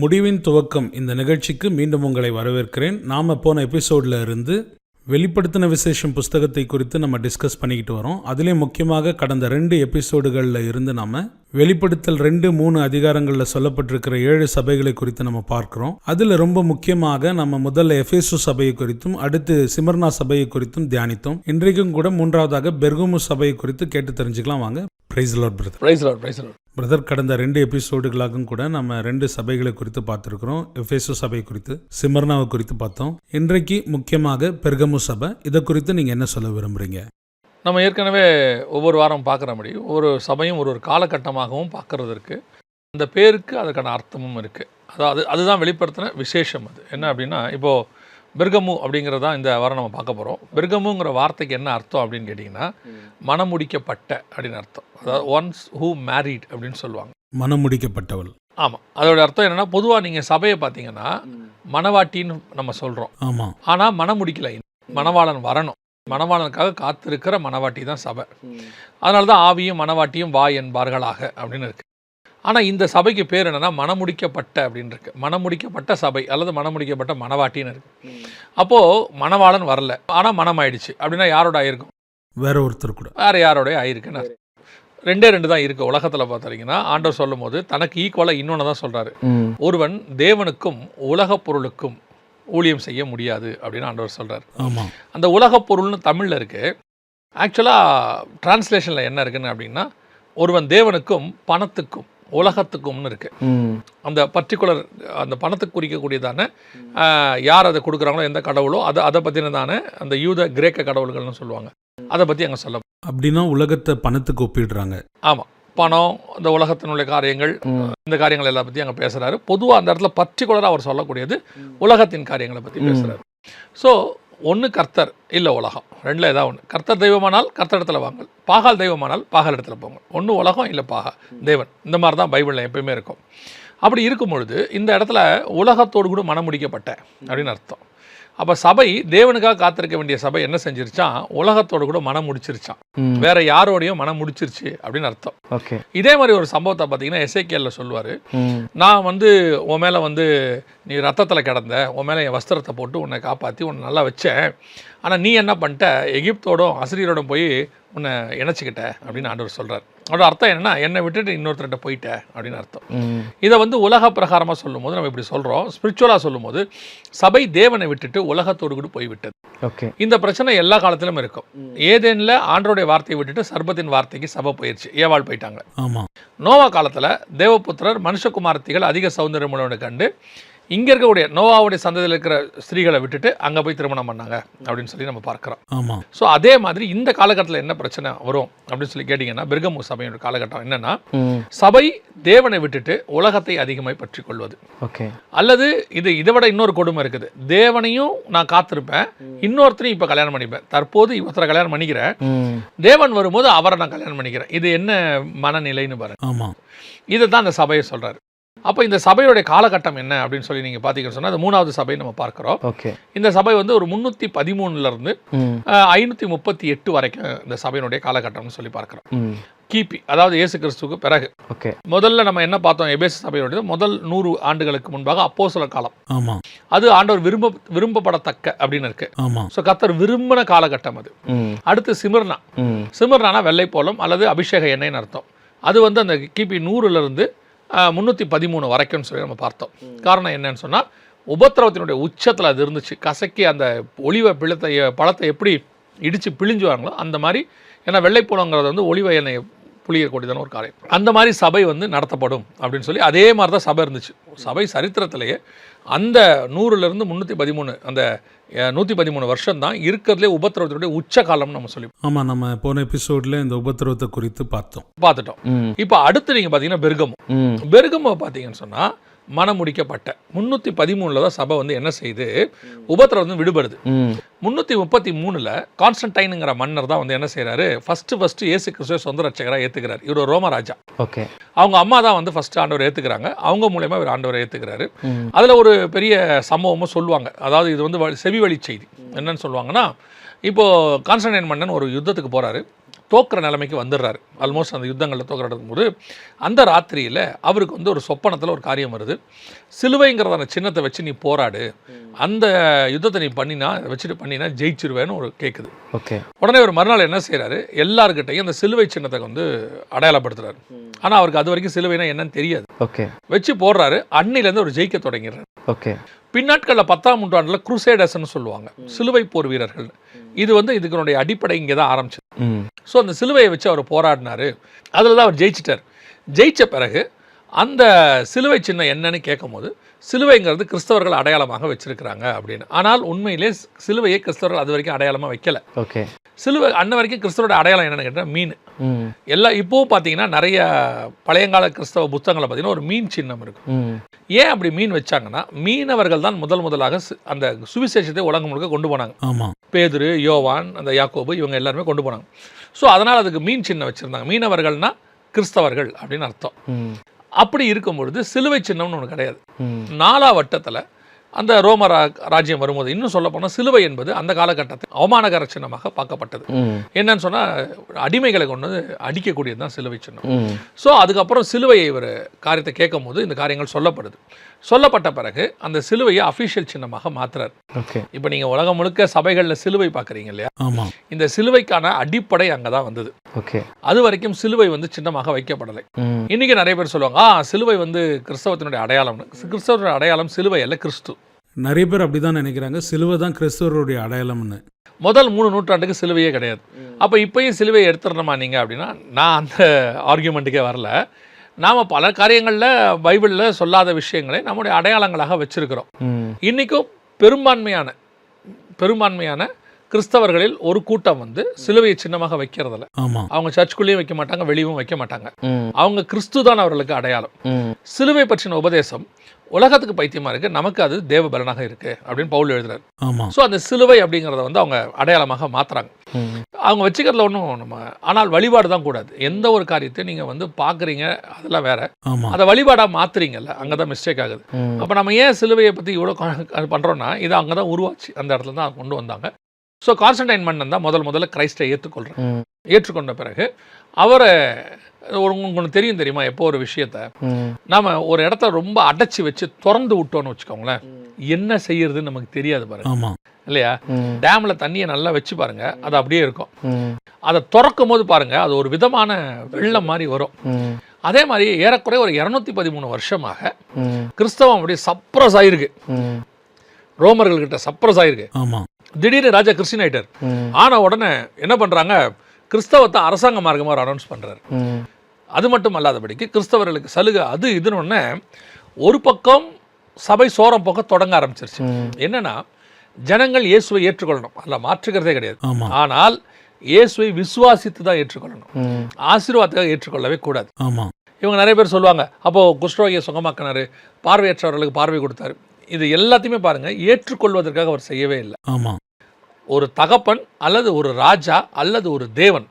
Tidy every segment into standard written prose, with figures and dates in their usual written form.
முடிவின் துவக்கம் இந்த நிகழ்ச்சிக்கு மீண்டும் உங்களை வரவேற்கிறேன். நாம் போன எபிசோடில் இருந்து வெளிப்படுத்தின விசேஷம் புஸ்தகத்தை குறித்து நம்ம டிஸ்கஸ் பண்ணிக்கிட்டு வரோம். அதுலேயும் முக்கியமாக கடந்த 2 எபிசோடுகளில் இருந்து நம்ம வெளிப்படுத்தல் 2-3 அதிகாரங்களில் சொல்லப்பட்டிருக்கிற 7 சபைகளை குறித்து நம்ம பார்க்குறோம். அதில் ரொம்ப முக்கியமாக நம்ம முதல்ல எபேசு சபையை குறித்தும் அடுத்து சிமர்னா சபையை குறித்தும் தியானித்தோம். இன்றைக்கும் கூட 3வதாக பெர்கமு சபையை குறித்து கேட்டு தெரிஞ்சுக்கலாம். வாங்க. Praise lord brother. Praise lord, praise lord brother. கடந்த 2 எபிசோடுகளாகவும் கூட நம்ம 2 சபைகளை குறித்து பார்த்துருக்கிறோம். எபேசு சபை குறித்து, சிமர்னாவை குறித்து பார்த்தோம். இன்றைக்கு முக்கியமாக பெர்கமு சபை, இதை குறித்து நீங்கள் என்ன சொல்ல விரும்புகிறீங்க? நம்ம ஏற்கனவே ஒவ்வொரு வாரம் பார்க்குற மாதிரி ஒரு சபையும் ஒரு காலகட்டமாகவும் பார்க்கறது இருக்குது. அந்த பேருக்கு அதுக்கான அர்த்தமும் இருக்குது. அதாவது அதுதான் வெளிப்படுத்தின விசேஷம். அது என்ன அப்படின்னா, இப்போது பெர்கமு அப்படிங்கிறது தான் இந்த வாரம் நம்ம பார்க்க போகிறோம். பெர்கமுங்கிற வார்த்தைக்கு என்ன அர்த்தம் அப்படின்னு கேட்டிங்கன்னா, மணமுடிக்கப்பட்ட அப்படின்னு அர்த்தம். அதாவது ஒன்ஸ் ஹூ மேரிட் அப்படின்னு சொல்லுவாங்க, மணமுடிக்கப்பட்டவள். ஆமாம், அதோட அர்த்தம் என்னென்னா, பொதுவாக நீங்கள் சபையை பார்த்தீங்கன்னா மணவாட்டின்னு நம்ம சொல்கிறோம். ஆமாம். ஆனால் மணம் முடிக்கலை, மணவாளன் வரணும், மணவாளனுக்காக காத்திருக்கிற மணவாட்டி தான் சபை. அதனால தான் ஆவியும் மணவாட்டியும் வா என்பார்களாக அப்படின்னு இருக்குது. ஆனால் இந்த சபைக்கு பேர் என்னென்னா மணமுடிக்கப்பட்ட அப்படின்னு இருக்குது. மணமுடிக்கப்பட்ட சபை அல்லது மணமுடிக்கப்பட்ட மணவாட்டின்னு இருக்குது. அப்போது மணவாளன் வரல, ஆனால் மனம் ஆயிடுச்சு அப்படின்னா யாரோட ஆயிருக்கும்? வேற ஒருத்தர் கூட, வேறு யாரோடைய ஆயிருக்குன்னு. 2 தான் இருக்குது உலகத்தில் பார்த்தீங்கன்னா. ஆண்டவர் சொல்லும் போது தனக்கு ஈக்குவலாக இன்னொன்று தான் சொல்கிறாரு. ஒருவன் தேவனுக்கும் உலக பொருளுக்கும் ஊழியம் செய்ய முடியாது அப்படின்னு ஆண்டவர் சொல்கிறார். ஆமாம். அந்த உலக பொருள்னு தமிழில் இருக்குது. ஆக்சுவலாக டிரான்ஸ்லேஷனில் என்ன இருக்குன்னு அப்படின்னா, ஒருவன் தேவனுக்கும் பணத்துக்கும் உலகத்துக்கும்னு இருக்கு. அந்த பர்டிகுலர் அந்த பணத்துக்கு குறிக்கக்கூடியதான யார் அதை கொடுக்குறாங்களோ எந்த கடவுளோ அதை பற்றினதான அந்த யூத கிரேக்க கடவுள்கள்னு சொல்லுவாங்க. அதை பற்றி அங்கே சொல்ல அப்படின்னா உலகத்தை பணத்துக்கு ஒப்பிடுறாங்க. ஆமாம், பணம், இந்த உலகத்தினுடைய காரியங்கள், இந்த காரியங்கள் எல்லாம் பற்றி அங்கே பேசுகிறாரு. பொதுவாக அந்த இடத்துல பர்டிகுலராக அவர் சொல்லக்கூடியது உலகத்தின் காரியங்களை பற்றி பேசுகிறாரு. ஸோ ஒன்று கர்த்தர், இல்லை உலகம், 2ல் ஏதாவது ஒன்று. கர்த்தர் தெய்வமானால் கர்த்தர் இடத்துல வாங்கல், பாகால் தெய்வமானால் பாகால் இடத்துல போங்க. ஒன்று உலகம், இல்லை பாகா தேவன். இந்த மாதிரி தான் பைபிளில் எப்பயுமே இருக்கும். அப்படி இருக்கும் பொழுது இந்த இடத்துல உலகத்தோடு கூட மனம் முடிக்கப்பட்ட அப்படின்னு அர்த்தம். அப்போ சபை தேவனுக்காக காத்திருக்க வேண்டிய சபை என்ன செஞ்சிருச்சான்? உலகத்தோடு கூட மனம் முடிச்சிருச்சான், வேற யாரோடையும் மனம் முடிச்சிருச்சு அப்படின்னு அர்த்தம். இதே மாதிரி ஒரு சம்பவத்தை பார்த்தீங்கன்னா எசேக்கியேல்ல சொல்லுவார். நான் உன் மேலே நீ ரத்தத்தில் கிடந்த, உன் மேலே என் வஸ்திரத்தை போட்டு உன்னை காப்பாற்றி உன்னை நல்லா வச்சேன். ஆனால் நீ என்ன பண்ணிட்ட? எகிப்தோடும் அசிரியரோடும் போய் உன்னை இணைச்சிக்கிட்ட அப்படின்னு ஆண்டவர் சொல்கிறார். அதோட அர்த்தம் என்னென்னா, என்னை விட்டுட்டு இன்னொருத்தர்கிட்ட போயிட்ட அப்படின்னு அர்த்தம். இதை உலக பிரகாரமாக சொல்லும் போது நம்ம இப்படி சொல்கிறோம். ஸ்பிரிச்சுவலாக சொல்லும் போது சபை தேவனை விட்டுட்டு உலகத்தோடு கூட போய்விட்டது. இந்த பிரச்சனை எல்லா காலத்திலும் இருக்கும். ஏதேனில் ஆண்டவருடைய வார்த்தையை விட்டுட்டு சர்பத்தின் வார்த்தைக்கு சபை போயிடுச்சு, ஏவாள் போயிட்டாங்க. நோவா காலத்தில் தேவபுத்திரர் மனுஷகுமாரத்திகள் அதிக சௌந்தரியம் உள்ளவனை கண்டு இங்கே இருக்கக்கூடிய நோவாவுடைய சந்ததியில் இருக்கிற ஸ்திரீகளை விட்டுட்டு அங்கே போய் திருமணம் பண்ணாங்க அப்படின்னு சொல்லி நம்ம பார்க்குறோம். ஆமாம். ஸோ அதே மாதிரி இந்த காலகட்டத்தில் என்ன பிரச்சனை வரும் அப்படின்னு சொல்லி கேட்டிங்கன்னா, பெர்கமு சபையோட காலகட்டம் என்னென்னா, சபை தேவனை விட்டுட்டு உலகத்தை அதிகமாக பற்றி கொள்வது. அல்லது இதை விட இன்னொரு கொடுமை இருக்குது. தேவனையும் நான் காத்திருப்பேன், இன்னொருத்தரையும் இப்போ கல்யாணம் பண்ணிப்பேன். தற்போது இவரை கல்யாணம் பண்ணிக்கிறேன், தேவன் வரும்போது அவரை நான் கல்யாணம் பண்ணிக்கிறேன். இது என்ன மனநிலைன்னு பாருங்க. ஆமாம். இதை தான் அந்த சபையை சொல்கிறாரு. அப்போ இந்த சபையோடைய காலகட்டம் என்ன அப்படின்னு சொல்லி நீங்கள் பார்த்தீங்கன்னு சொன்னால், அது 3வது சபை நம்ம பார்க்குறோம். இந்த சபை ஒரு 313 538 வரைக்கும் இந்த சபையினுடைய காலகட்டம்னு சொல்லி பார்க்குறோம். கிபி, அதாவது இயேசு கிறிஸ்துவுக்கு பிறகு. முதல்ல நம்ம என்ன பார்த்தோம்? எபேசு சபையோட முதல் 100 ஆண்டுகளுக்கு முன்பாக அப்போஸ்தலர் காலம். அது ஆண்டவர் விரும்பப்படத்தக்க அப்படின்னு இருக்கு. ஸோ கர்த்தர் விரும்பின காலகட்டம் அது. அடுத்து சிமர்னா வெள்ளை போலம் அல்லது அபிஷேக எண்ணெய்னு அர்த்தம். அது அந்த கிபி 100 313 வரைக்கும்னு சொல்லி நம்ம பார்த்தோம். காரணம் என்னன்னு சொன்னால், உபத்திரவத்தினுடைய உச்சத்தில் அது இருந்துச்சு. கசக்கி அந்த ஒலிவ பழத்தை எப்படி இடித்து பிழிஞ்சுவாங்களோ அந்த மாதிரி. ஏன்னா வெள்ளைப்பூலங்கிறது ஒலிவ எண்ணெய் புளியக்கூடியதான ஒரு காரியம். அந்த மாதிரி சபை நடத்தப்படும் அப்படின்னு சொல்லி அதே மாதிரி தான் சபை இருந்துச்சு. சபை சரித்திரத்திலேயே அந்த 100 313 அந்த 113 வருஷம் தான் இருக்கிறதுலே உபத்திரவத்தினுடைய உச்ச காலம்னு நம்ம சொல்லி. ஆமாம், நம்ம போன எபிசோட்ல இந்த உபத்திரவத்தை குறித்து பார்த்துட்டோம். இப்போ அடுத்து நீங்கள் பார்த்தீங்கன்னா பெர்கமு பார்த்தீங்கன்னு சொன்னால், மனமுடிக்கப்பட்ட 313 தான் சபை என்ன செய்யுது? உபத்திரவம் விடுபடுது. 333 கான்ஸ்டன்டைனுங்கிற மன்னர் தான் என்ன செய்யறாரு? ஃபர்ஸ்ட் இயேசு கிறிஸ்துவை சொந்த ரட்சகராக ஏற்றுக்கிறார். இவர் ஒரு ரோம ராஜா. அவங்க அம்மா தான் ஃபர்ஸ்ட் ஆண்டவர் ஏற்றுக்கிறாங்க. அவங்க மூலமா இவர் ஆண்டவரை ஏற்றுக்கிறாரு. அதில் ஒரு பெரிய சம்பவமும் சொல்லுவாங்க. அதாவது இது செவி வழி செய்தி. என்னன்னு சொல்லுவாங்கன்னா, இப்போது கான்ஸ்டன்டைன் மன்னன் ஒரு யுத்தத்துக்கு போகிறாரு. தோக்குற நிலைமைக்கு வந்துடுறாரு. ஆல்மோஸ்ட் அந்த யுத்தங்களில் தோக்குறதுக்கும் போது அந்த ராத்திரியில் அவருக்கு வந்து ஒரு சொப்பனத்தில் ஒரு காரியம் வருது. சிலுவைங்கிறதான சின்னத்தை வச்சு நீ போராடு, அந்த யுத்தத்தை நீ பண்ணினா ஜெயிச்சிருவேன்னு ஒரு கேட்குது. ஓகே. உடனே ஒரு மறுநாள் என்ன செய்கிறாரு, எல்லாருக்கிட்டையும் அந்த சிலுவை சின்னத்தை வந்து அடையாளப்படுத்துறாரு. ஆனால் அவருக்கு அது வரைக்கும் சிலுவைனா என்னன்னு தெரியாது. ஓகே. வச்சு போடுறாரு. அன்னிலேருந்து ஒரு ஜெயிக்க தொடங்கிடுறாரு. ஓகே. பின்னாட்களில் 10ஆம் நூற்றாண்டில் குருசேடர்ஸ்ன்னு சொல்லுவாங்க, சிலுவை போர் வீரர்கள். இது வந்து இதுக்குனுடைய அடிப்படை இங்கே தான் ஆரம்பிச்சது. ஸோ அந்த சிலுவையை வச்சு அவர் போராடினார். அதில் தான் அவர் ஜெயிச்சிட்டார். ஜெயித்த பிறகு அந்த சிலுவை சின்னம் என்னன்னு கேட்கும் போது சிலுவைங்கிறது கிறிஸ்தவர்கள் அடையாளமாக வச்சிருக்கிறாங்க அப்படின்னு. ஆனால் உண்மையிலே சிலுவையை கிறிஸ்தவர்கள் அது வரைக்கும் அடையாளமாக வைக்கல. ஓகே. சிலுவை அன்ன வரைக்கும் கிறிஸ்தவரோட அடையாளம் என்னன்னு கேட்டால் மீன். எல்லாம் இப்போவும் பார்த்தீங்கன்னா நிறைய பழையங்கால கிறிஸ்தவ புத்தகங்களை பார்த்தீங்கன்னா ஒரு மீன் சின்னம் இருக்கும். ஏன் அப்படி மீன் வச்சாங்கன்னா, மீனவர்கள் தான் முதலாக அந்த சுவிசேஷத்தை உலகம் முழுக்க கொண்டு போனாங்க. பேதுரு, யோவான், அந்த யாக்கோபு, இவங்க எல்லாருமே கொண்டு போனாங்க. ஸோ அதனால் அதுக்கு மீன் சின்னம் வச்சுருந்தாங்க. மீனவர்கள்னா கிறிஸ்தவர்கள் அப்படின்னு அர்த்தம். அப்படி இருக்கும்பொழுது சிலுவை சின்னம்னு ஒன்று கிடையாது. 4ஆம் வட்டத்தில் அந்த ரோம ராஜ்யம் வரும்போது இன்னும் சொல்ல போனால் சிலுவை என்பது அந்த காலகட்டத்தில் அவமானகர சின்னமாக பார்க்கப்பட்டது. என்னன்னு சொன்னால் அடிமைகளை கொண்டு வந்து அடிக்கக்கூடியது தான் சிலுவை சின்னம். ஸோ அதுக்கப்புறம் சிலுவையை ஒரு காரியத்தை கேட்கும் போது இந்த காரியங்கள் சொல்லப்பட்ட பிறகு அந்த சிலுவையை அஃபிஷியல் சின்னமாக மாற்றுறாரு. இப்போ நீங்கள் உலகம் முழுக்க சபைகளில் சிலுவை பார்க்குறீங்க இல்லையா, இந்த சிலுவைக்கான அடிப்படை அங்கே தான் வந்தது. அது வரைக்கும் சிலுவை வந்து சின்னமாக வைக்கப்படலை. இன்னைக்கு நிறைய பேர் சொல்லுவாங்க, சிலுவை வந்து கிறிஸ்தவத்தினுடைய அடையாளம்னு. கிறிஸ்தவனுடைய அடையாளம் சிலுவை அல்ல, கிறிஸ்து. நிறைய பேர் அப்படிதான் நினைக்கிறாங்க, சிலுவை தான் கிறிஸ்தவருடைய அடையாளம்னு. முதல் 3 நூற்றாண்டுக்கு சிலுவையே கிடையாது. அப்போ இப்பயும் சிலுவையை எடுத்துடணுமா நீங்கள் அப்படின்னா, நான் அந்த ஆர்கியூமெண்ட்டுக்கே வரல. நாம் பல காரியங்களில் பைபிளில் சொல்லாத விஷயங்களை நம்முடைய அடையாளங்களாக வச்சிருக்கிறோம். இன்றைக்கும் பெரும்பான்மையான கிறிஸ்தவர்களில் ஒரு கூட்டம் வந்து சிலுவையை சின்னமாக வைக்கிறதில்ல. அவங்க சர்ச்சுக்குள்ளேயும் வைக்க மாட்டாங்க, வெளியும் வைக்க மாட்டாங்க. அவங்க கிறிஸ்து தான் அவர்களுக்கு அடையாளம். சிலுவை பற்றின உபதேசம் உலகத்துக்கு பைத்தியமாக இருக்குது, நமக்கு அது தேவ பலனாக இருக்குது அப்படின்னு பவுல் எழுதுறாரு. ஸோ அந்த சிலுவை அப்படிங்கிறத வந்து அவங்க அடையாளமாக மாற்றுறாங்க. அவங்க வச்சுக்கிறதுல ஒன்றும் ஆனால் வழிபாடு தான் கூடாது. எந்த ஒரு காரியத்தையும் நீங்கள் வந்து பார்க்குறீங்க, அதெல்லாம் வேற, அதை வழிபாடாக மாற்றுறீங்கல்ல, அங்கே தான் மிஸ்டேக் ஆகுது. அப்போ நம்ம ஏன் சிலுவையை பற்றி இவ்வளோ பண்ணுறோன்னா, இது அங்கே தான் உருவாச்சு, அந்த இடத்துல தான் கொண்டு வந்தாங்க. ஸோ கான்ஸ்டன்டைன் மன்னன் தான் முதல்ல கிரைஸ்டை ஏற்றுக்கொண்ட பிறகு அவரை உங்களுக்கு தெரியுமா, எப்போ ஒரு விஷயத்த நாம ஒரு இடத்த ரொம்ப அடைச்சி வச்சு திறந்து விட்டோன்னு வச்சுக்கோங்களேன், என்ன செய்யறதுன்னு நமக்கு தெரியாது பாருங்க இல்லையா. டேம்ல தண்ணியை நல்லா வச்சு பாருங்க, அது அப்படியே இருக்கும். அதை திறக்கும் போது பாருங்க, அது ஒரு விதமான வெள்ளம் மாதிரி வரும். அதே மாதிரி ஏறக்குறைய ஒரு 213 வருஷமாக கிறிஸ்தவம் அப்படியே சப்ரஸ் ஆயிருக்கு, ரோமர்கள்கிட்ட சப்ரஸ் ஆயிருக்கு. திடீர்னு ராஜா கிறிஸ்டின் ஆயிட்டார். ஆன உடனே என்ன பண்றாங்க, கிறிஸ்தவத்தை அரசாங்க மார்க்கமாக ஒரு அனௌன்ஸ் பண்றாரு. அது மட்டும் அல்லாதபடிக்கு கிறிஸ்தவர்களுக்கு சலுகை அது இதுன்னு ஒன்று ஒரு பக்கம் சபை சோரம் போக்க தொடங்க ஆரம்பிச்சிருச்சு. என்னன்னா, ஜனங்கள் இயேசுவை ஏற்றுக்கொள்ளணும், அதில் மாற்றுக்கிறதே கிடையாது. ஆனால் இயேசுவை விசுவாசித்து தான் ஏற்றுக்கொள்ளணும், ஆசீர்வாதத்துக்காக ஏற்றுக்கொள்ளவே கூடாது. இவங்க நிறைய பேர் சொல்லுவாங்க, அப்போ குஷ்டரோகியை சுகமாக்கினாரு, பார்வையற்றவர்களுக்கு பார்வை கொடுத்தாரு. இது எல்லாத்தையுமே பாருங்க, ஏற்றுக்கொள்வதற்காக அவர் செய்யவே இல்லை. ஒரு தகப்பன் அல்லது ஒரு ராஜா அல்லது ஒரு தேவன்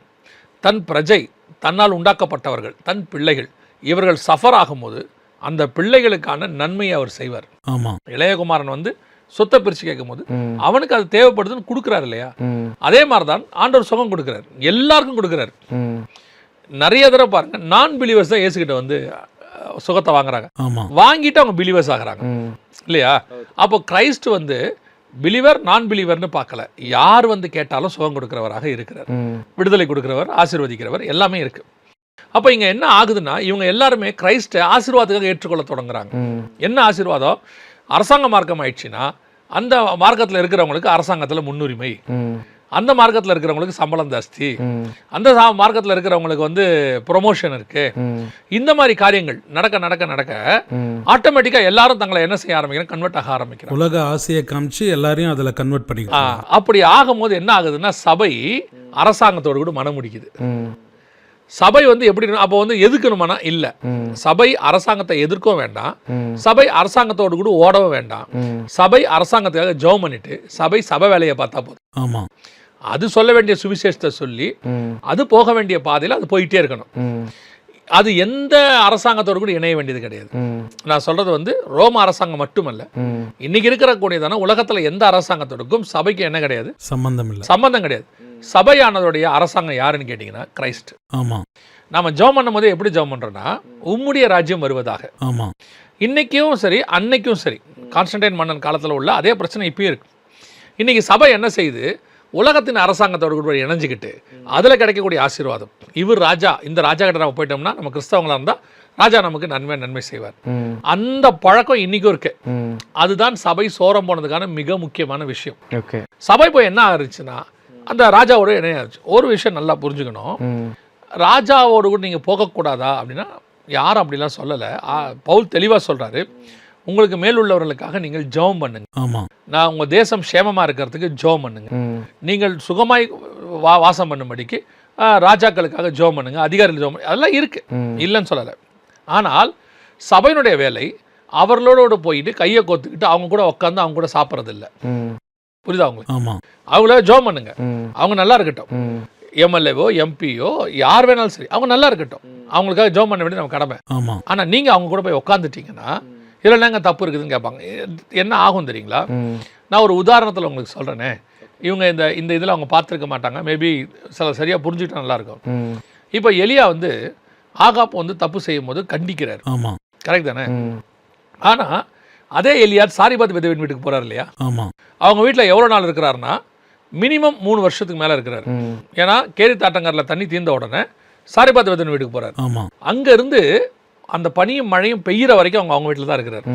தன் பிரஜை, தன்னால் உண்டாக்கப்பட்டவர்கள், தன் பிள்ளைகள், இவர்கள் சஃபர் ஆகும்போது அந்த பிள்ளைகளுக்கான நன்மையை அவர் செய்வார். இளையகுமாரன் வந்து சொத்தை பிரித்து கேட்கும் போது அவனுக்கு அது தேவைப்படுதுன்னு கொடுக்குறாரு இல்லையா. அதே மாதிரிதான் ஆண்டவர் சுகம் கொடுக்குறாரு, எல்லாருக்கும் கொடுக்குறாரு. நிறைய தடவை பாருங்க, நான் பிலீவர்ஸ் தான் இயேசுகிட்ட வந்து சுகத்தை வாங்குறாங்க, வாங்கிட்டு அவங்க பிலீவர்ஸ் ஆகுறாங்க இல்லையா. அப்போ கிரைஸ்ட் வந்து பிலீவர் நான் பிலீவர்னு பார்க்கல, யார் வந்து கேட்டாலும் சுகம் கொடுக்கிறவராக இருக்கிறார், விடுதலை கொடுக்கிறவர், ஆசீர்வதிக்கிறவர், எல்லாமே இருக்கு. அப்போ இங்க என்ன ஆகுதுன்னா, இவங்க எல்லாருமே கிரைஸ்டை ஆசீர்வாதத்துக்காக ஏற்றுக்கொள்ள தொடங்குறாங்க. என்ன ஆசீர்வாதம்? அரசாங்க மார்க்கம் ஆயிடுச்சுன்னா அந்த மார்க்கத்தில் இருக்கிறவங்களுக்கு அரசாங்கத்தில் முன்னுரிமை, அந்த மார்க்கத்தில் இருக்கிறவங்களுக்கு சம்பளம் ஜாஸ்தி, அந்த மார்க்கத்தில் இருக்கிறவங்களுக்கு வந்து ப்ரொமோஷன் இருக்கு. இந்த மாதிரி காரியங்கள் நடக்க ஆட்டோமேட்டிக்கா எல்லாரும் தங்களை என்ன செய்ய ஆரம்பிக்கிறாங்க, கன்வெர்ட் ஆக ஆரம்பிக்கிறாங்க. உலக ஆசையை காமிச்சு எல்லாரையும் அதில் கன்வெர்ட் பண்ணிக்கலாம். அப்படி ஆகும்போது என்ன ஆகுதுன்னா, சபை அரசாங்கத்தோடு கூட மனம் முடிக்குது. சபை வந்து எப்படி அப்போ வந்து எதிர்க்கணுமானா இல்ல, சபை அரசாங்கத்தை எதிர்க்கவும் வேண்டாம், சபை அரசாங்கத்தோடு கூட ஓடவும் வேண்டாம். சபை அரசாங்கத்துக்காக ஜெபம் பண்ணிட்டு சபை வேலையை பார்த்தா போதும். அது சொல்ல வேண்டிய சுவிசேஷத்தை சொல்லி அது போக வேண்டிய பாதையில் அது போயிட்டே இருக்கணும். அது எந்த அரசாங்கத்தோடு கூட இணைய வேண்டியது கிடையாது. நான் சொல்றது வந்து ரோம அரசாங்கம் மட்டுமல்ல, இன்னைக்கு இருக்கிற கூடியதான உலகத்துல எந்த அரசாங்கத்தோடுக்கும் சபைக்கு என்ன கிடையாது, சம்பந்தம் கிடையாது. சபையானதோடைய அரசாங்கம் யாருன்னு கேட்டிங்கன்னா கிரைஸ்ட். ஆமாம். நம்ம ஜெபம் பண்ணும்போது எப்படி ஜெபம் பண்ணுறோன்னா, உம்முடைய ராஜ்யம் வருவதாக. ஆமாம். இன்றைக்கும் சரி அன்னைக்கும் சரி கான்ஸ்டன்டைன் மன்னன் காலத்தில் உள்ள அதே பிரச்சனை இப்பயும் இருக்குது. இன்றைக்கி சபை என்ன செய்யுது, உலகத்தின் அரசாங்கத்தோடு கூட இணைஞ்சிக்கிட்டு அதில் கிடைக்கக்கூடிய ஆசீர்வாதம், இவர் ராஜா, இந்த ராஜா கிட்ட நம்ம போயிட்டோம்னா நம்ம கிறிஸ்தவங்களாக இருந்தால் ராஜா நமக்கு நன்மை செய்வார். அந்த பழக்கம் இன்றைக்கும் இருக்கு. அதுதான் சபை சோரம் போனதுக்கான மிக முக்கியமான விஷயம். சபை போய் என்ன ஆகிருச்சுன்னா அந்த ராஜாவோட இணையாச்சு. ஒரு விஷயம் நல்லா புரிஞ்சுக்கணும், ராஜாவோடு கூட நீங்கள் போகக்கூடாதா அப்படின்னா யாரும் அப்படிலாம் சொல்லலை. பவுல் தெளிவாக சொல்கிறாரு, உங்களுக்கு மேல் உள்ளவர்களுக்காக நீங்கள் ஜெபம் பண்ணுங்க. நான் உங்கள் தேசம் சேமமாக இருக்கிறதுக்கு ஜெபம் பண்ணுங்க. நீங்கள் சுகமாய் வாசம் பண்ணும்படிக்கு ராஜாக்களுக்காக ஜெபம் பண்ணுங்க, அதிகாரிகள் ஜெபம் பண்ணுங்க, அதெல்லாம் இருக்கு, இல்லைன்னு சொல்லலை. ஆனால் சபையினுடைய வேலை அவர்களோடு போயிட்டு கையை கோத்துக்கிட்டு அவங்க கூட உட்காந்து அவங்க கூட சாப்பிட்றது இல்லை. புரியுதா உங்களுக்கு? அவங்கள ஜெபம் பண்ணுங்க, அவங்க நல்லா இருக்கட்டும். எம்எல்ஏவோ எம்பியோ யார் வேணாலும் சரி, அவங்க நல்லா இருக்கட்டும், அவங்களுக்காக ஜெபம் பண்ண வேண்டியது நம்ம கடமை. ஆனால் நீங்கள் அவங்க கூட போய் உட்காந்துட்டீங்கன்னா இதில் என்னங்க தப்பு இருக்குதுன்னு கேட்பாங்க. என்ன ஆகும் தெரியுங்களா? நான் ஒரு உதாரணத்தில் உங்களுக்கு சொல்கிறேனே, இவங்க இந்த இதில் அவங்க பார்த்துருக்க மாட்டாங்க, மேபி சில சரியாக புரிஞ்சுக்கிட்டா நல்லாயிருக்கும். இப்போ எலியா வந்து ஆகாப் வந்து தப்பு செய்யும் போது கண்டிக்கிறார், கரெக்ட் தானே? ஆனால் அதே எலியா சாரிபாத் விதவின் வீட்டுக்கு போகிறார் இல்லையா? அவங்க வீட்டில் எவ்வளோ நாள் இருக்கிறாருன்னா மினிமம் 3 வருஷத்துக்கு மேலே இருக்கிறார். ஏன்னா கேரி தாட்டங்கரில் தண்ணி தீர்ந்த உடனே சாரிபாத் விதவின் வீட்டுக்கு போகிறார். அங்கேருந்து அந்த பனியும் மழையும் பெய்கிற வரைக்கும் அவங்க வீட்டில் தான் இருக்கிறார்.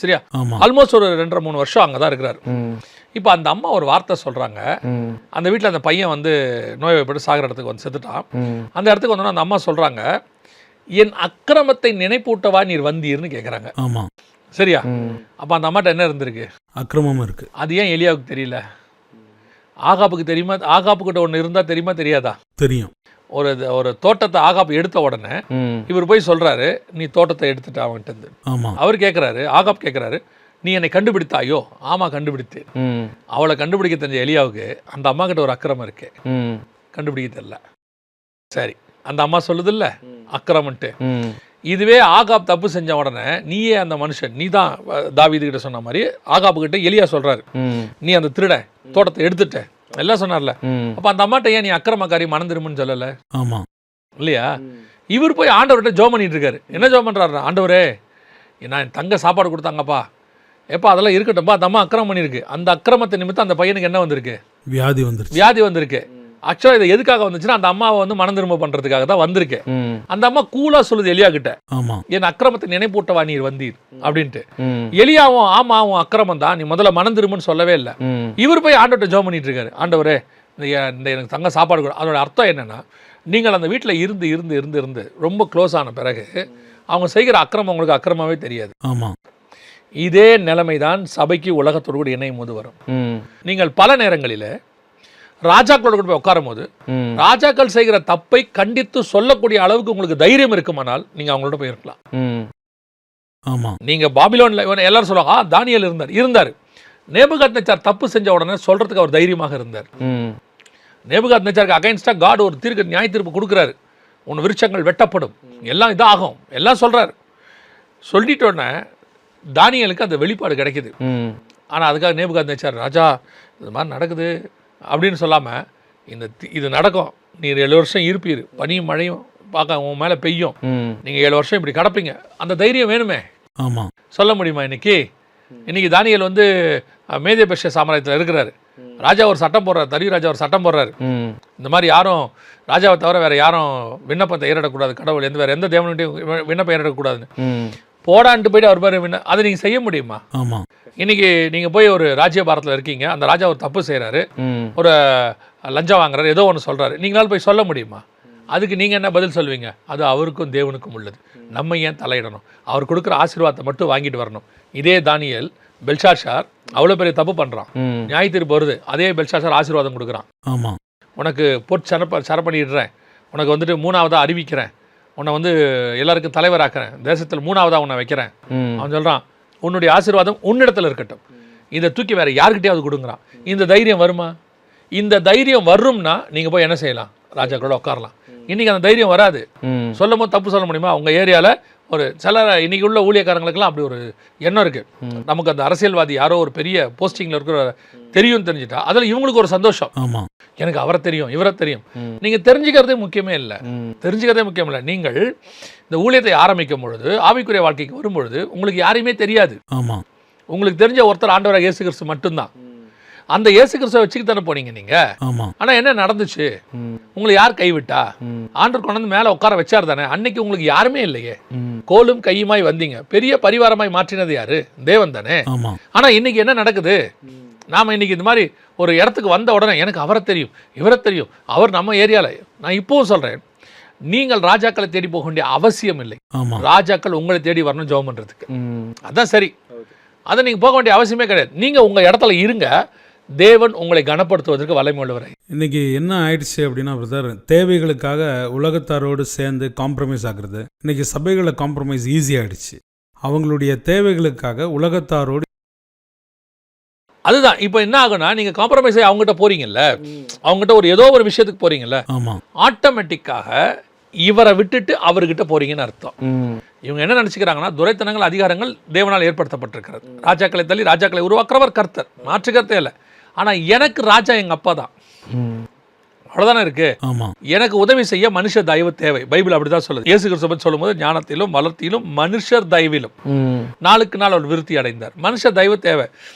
சரியா? ஆல்மோஸ்ட் ஒரு 2.5-3 வருஷம் அங்கே தான் இருக்கிறார். இப்போ அந்த அம்மா ஒரு வார்த்தை சொல்கிறாங்க, அந்த வீட்டில் அந்த பையன் வந்து நோய்வாய்ப்பட்டு சாகிற இடத்துக்கு வந்து செத்துட்டான். அந்த இடத்துக்கு வந்தோன்னா அந்த அம்மா சொல்கிறாங்க, என் அக்கிரமத்தை நினைப்பூட்டவா நீர் வந்தீர்னு கேட்குறாங்க. சரியா? அப்போ அந்த அம்மாட்ட என்ன இருந்திருக்கு? அக்கிரமம் இருக்கு. அது ஏன் எலியாவுக்கு தெரியல? ஆகாப்புக்கு தெரியுமா? ஆகாப்புக்கிட்ட ஒன்று இருந்தால் தெரியுமா தெரியாதா? தெரியும். ஒரு தோட்டத்தை ஆகாப் எடுத்த உடனே இவர் போய் சொல்றாரு, நீ தோட்டத்தை எடுத்துட்டு அவன்கிட்ட. அவர் கேட்கிறாரு, ஆகாப் கேட்கிறாரு, நீ என்னை கண்டுபிடித்தாயோ? ஆமா கண்டுபிடித்தேன். அவளை கண்டுபிடிக்க தெரிஞ்ச எலியாவுக்கு அந்த அம்மா கிட்ட ஒரு அக்கிரமம் இருக்கு, கண்டுபிடிக்க தெரியல. சரி, அந்த அம்மா சொல்லுது இல்ல அக்கிரமன்ட்டு. இதுவே ஆகாப் தப்பு செஞ்ச உடனே நீயே அந்த மனுஷன், நீ தான் தாவீது கிட்ட சொன்ன மாதிரி ஆகாப்பு கிட்ட எலியா சொல்றாரு, நீ அந்த திருட தோட்டத்தை எடுத்துட்ட எல்லாம் சொன்னார்ல. அப்ப அந்த அம்மாட்ட ஏன் நீ அக்கிரமக்காரி மனம் திரும்புன்னு சொல்லல? ஆமா இல்லையா? இவர் போய் ஆண்டவர்கிட்ட ஜெபம் பண்ணிட்டு இருக்காரு. என்ன ஜெபம் பண்றாரு? ஆண்டவரே, நான் தங்க சாப்பாடு கொடுத்தாங்கப்பா, எப்பா அதெல்லாம் இருக்கட்டும்பா, அந்த அம்மா அக்கிரமம் பண்ணிருக்கு, அந்த அக்கிரமத்தை நிமித்தம் அந்த பையனுக்கு என்ன வந்திருக்கு? வியாதி வந்திருக்கு. ஆக்சுவலா இது எதுக்காக வந்துச்சுன்னா அந்த அம்மாவை வந்து மனம் திரும்ப பண்றதுக்காக தான் வந்திருக்கு. அந்த அம்மா கூலா சொல்லுது எலியா கிட்ட, என் அக்கிரமத்தை நினைப்பூட்டவா நீர் வந்தீர் அப்படின்ட்டு. எலியாவும் ஆமா அவன் அக்கிரமம் தான், நீ முதல்ல மனம் திரும்புன்னு சொல்லவே இல்லை. இவர் போய் ஆண்டவர்கிட்ட ஜெபம் பண்ணிட்டு இருக்காரு, ஆண்டவரே இந்த எனக்கு தங்க சாப்பாடு கூட. அதோட அர்த்தம் என்னன்னா, நீங்கள் அந்த வீட்டில் இருந்து இருந்து இருந்து இருந்து ரொம்ப க்ளோஸ் ஆன பிறகு அவங்க செய்கிற அக்கிரமம் உங்களுக்கு அக்கிரமாவே தெரியாது. ஆமா, இதே நிலைமைதான் சபைக்கு உலகத்தோடு கூட இணையும் போது வரும். நீங்கள் பல நேரங்களில் ராஜாக்களோட கூட போய் உட்காரும் போது ராஜாக்கள் செய்கிற தப்பை கண்டித்து சொல்லக்கூடிய அளவுக்கு உங்களுக்கு தைரியம் இருக்குமானால் நீங்க அவங்களோட போய் இருக்கலாம். ஆமா, நீங்க பாபிலோன்ல எல்லாரும் சொல்லுவாங்க, தானியேல் இருந்தார். நேபுகாத்நேச்சார் தப்பு செஞ்ச உடனே சொல்றதுக்கு அவர் தைரியமாக இருந்தார். நேபுகாத்நேச்சாருக்கு அகைன்ஸ்டா காட் ஒரு நியாய தீர்ப்பு கொடுக்குறாரு, உன் விருட்சங்கள் வெட்டப்படும், எல்லாம் இதாகும், எல்லாம் சொல்றாரு. சொல்லிட்டோன்னே தானியேலுக்கு அந்த வெளிப்பாடு கிடைக்குது. ஆனா அதுக்காக நேபுகாத்நேச்சார், ராஜா இது மாதிரி நடக்குது அப்படின்னு சொல்லாமல், இது நடக்கும், நீர் 7 வருஷம் இருப்பீர், பனியும் மழையும் பார்க்க உன் மேலே பெய்யும், நீங்கள் 7 வருஷம் இப்படி கடப்பீங்க, அந்த தைரியம் வேணுமே. ஆமாம், சொல்ல முடியுமா? இன்னைக்கு தானியேல் வந்து மேதிய பெர்ஷியா சாம்ராஜ்யத்தில் இருக்கிறாரு. ராஜா ஒரு சட்டம் போடுறாரு, தரி ராஜா ஒரு சட்டம் போடுறாரு, இந்த மாதிரி யாரும் ராஜாவை தவிர வேற யாரும் விண்ணப்பத்தை ஏறிடக்கூடாது, கடவுள் வேற எந்த தேவனுடையும் விண்ணப்பம் ஏறிடக்கூடாதுன்னு போடான்ட்டு போயிட்டு அவர் பாரு. அதை நீங்கள் செய்ய முடியுமா? ஆமாம், இன்னைக்கு நீங்கள் போய் ஒரு ராஜ்யபாரத்தில் இருக்கீங்க, அந்த ராஜா ஒரு தப்பு செய்கிறாரு, ஒரு லஞ்சம் வாங்குறாரு, ஏதோ ஒன்று சொல்கிறாரு, நீங்களால் போய் சொல்ல முடியுமா? அதுக்கு நீங்கள் என்ன பதில் சொல்வீங்க? அது அவருக்கும் தேவனுக்கும் உள்ளது, நம்ம ஏன் தலையிடணும்? அவர் கொடுக்குற ஆசீர்வாதத்தை மட்டும் வாங்கிட்டு வரணும். இதே தானியேல் பெல்ஷாத்சார் அவ்வளோ பெரிய தப்பு பண்ணுறான், நியாய தீர்ப்பு வருது, அதே பெல்ஷாத்சார் ஆசீர்வாதம் கொடுக்குறான். ஆமாம், உனக்கு சர பண்ணிடுறேன், உனக்கு வந்துட்டு 3ஆவதாக அறிவிக்கிறேன், உன்னை வந்து எல்லாருக்கும் தலைவராக்கிறேன், தேசத்தில் 3ஆவதாக உன்னை வைக்கிறேன். அவன் சொல்கிறான், உன்னுடைய ஆசீர்வாதம் உன்னிடத்தில் இருக்கட்டும், இதை தூக்கி வேற யாருக்கிட்டையாவது கொடுங்குறான். இந்த தைரியம் வருமா? இந்த தைரியம் வரும்னா நீங்கள் போய் என்ன செய்யலாம்? ராஜாக்களோட உட்காரலாம். இன்னைக்கு அந்த தைரியம் வராது. சொல்லும் போது தப்பு சொல்ல முடியுமா? உங்கள் ஏரியாவில் ஒரு சில இன்னைக்கு உள்ள ஊழியக்காரங்களுக்கெல்லாம் அப்படி ஒரு எண்ணம் இருக்கு. நமக்கு அந்த அரசியல்வாதி யாரோ ஒரு பெரிய போஸ்டிங்ல இருக்கிற தெரியும் தெரிஞ்சுட்டா அதில் இவங்களுக்கு ஒரு சந்தோஷம். ஆமா, எனக்கு அவரை தெரியும் இவரை தெரியும். நீங்க தெரிஞ்சுக்கிறதே முக்கியமே இல்லை, தெரிஞ்சுக்கிறதே முக்கியம் இல்லை. நீங்கள் இந்த ஊழியத்தை ஆரம்பிக்கும் பொழுது, ஆவிக்குரிய வாழ்க்கைக்கு வரும்பொழுது உங்களுக்கு யாரையுமே தெரியாது. ஆமா, உங்களுக்கு தெரிஞ்ச ஒருத்தர் ஆண்டவராக இயேசு கிறிஸ்து மட்டும்தான். அந்த இயேசு கிறிஸ்துவை வச்சுக்கிட்டு தானே போனீங்க நீங்க. ஆமா. ஆனா என்ன நடந்துச்சு? உங்களை யார் கைவிட்டா? ஆண்டவர் கொண்டு வந்து மேல உட்கார வச்சார் தானே. அன்னைக்கு உங்களுக்கு யாருமே இல்லையே, கோலும் கையுமாய் வந்தீங்க. பெரிய பரிவாரமாய் மாற்றினது யாரு? தேவன் தானே. ஆமா. ஆனா இன்னைக்கு என்ன நடக்குது? நாம இன்னைக்கு இந்த மாதிரி ஒரு இடத்துக்கு வந்த உடனே எனக்கு அவரை தெரியும் இவரை தெரியும், அவர் நம்ம ஏரியால. நான் இப்பவும் சொல்றேன், நீங்கள் ராஜாக்களை தேடி போக வேண்டிய அவசியம் இல்லை. ஆமா. ராஜாக்கள் உங்களை தேடி வரணும் ஜெபம் பண்றதுக்கு. அதான் சரி. அதை நீங்க போக வேண்டிய அவசியமே கிடையாது. நீங்க உங்க இடத்துல இருங்க, தேவன் உங்களை கனப்படுத்துவதற்கு வல்லமை உள்ளவரை. இன்னைக்கு என்ன ஆயிடுச்சு அப்படின்னா பிரதர், தேவைகளுக்காக உலகத்தாரோடு சேர்ந்து காம்ப்ரமைஸ் ஆகுறது. இன்னைக்கு சபைகளை காம்ப்ரமைஸ் ஈஸி ஆயிடுச்சு. அவங்களுடைய தேவைகளுக்காக உலகத்தாரோடு. அதுதான் இப்போ என்ன ஆகுனா, நீங்க காம்ப்ரமைஸ் ஆகி அவங்ககிட்ட போறீங்கல்ல, அவங்ககிட்ட ஒரு ஏதோ ஒரு விஷயத்துக்கு போறீங்கல்ல, ஆமா, ஆட்டோமேட்டிக்காக இவரை விட்டுட்டு அவர்கிட்ட போறீங்கன்னு அர்த்தம். இவங்க என்ன நினைச்சுக்கிறாங்கன்னா, துரைத்தனங்கள் அதிகாரங்கள் தேவனால் ஏற்படுத்தப்பட்டிருக்கிறது. ராஜாக்களை தள்ளி ராஜாக்களை உருவாக்குறவர் கர்த்தர், மாற்று கருத்தே இல்லை. ஆனா எனக்கு ராஜா எங்க அப்பா தான், அவ்வளவுதானே இருக்கு. எனக்கு உதவி செய்ய மனுஷ தயவு தேவை. பைபிள் அப்படிதான் சொல்லுது. இயேசு கிறிஸ்து பற்றி சொல்லும்போது, ஞானத்திலும் வளர்த்தியிலும் மனுஷர் தயவிலும் நாளுக்கு நாள் அவர் விருத்தி அடைந்தார். மனுஷ தயவு தேவை.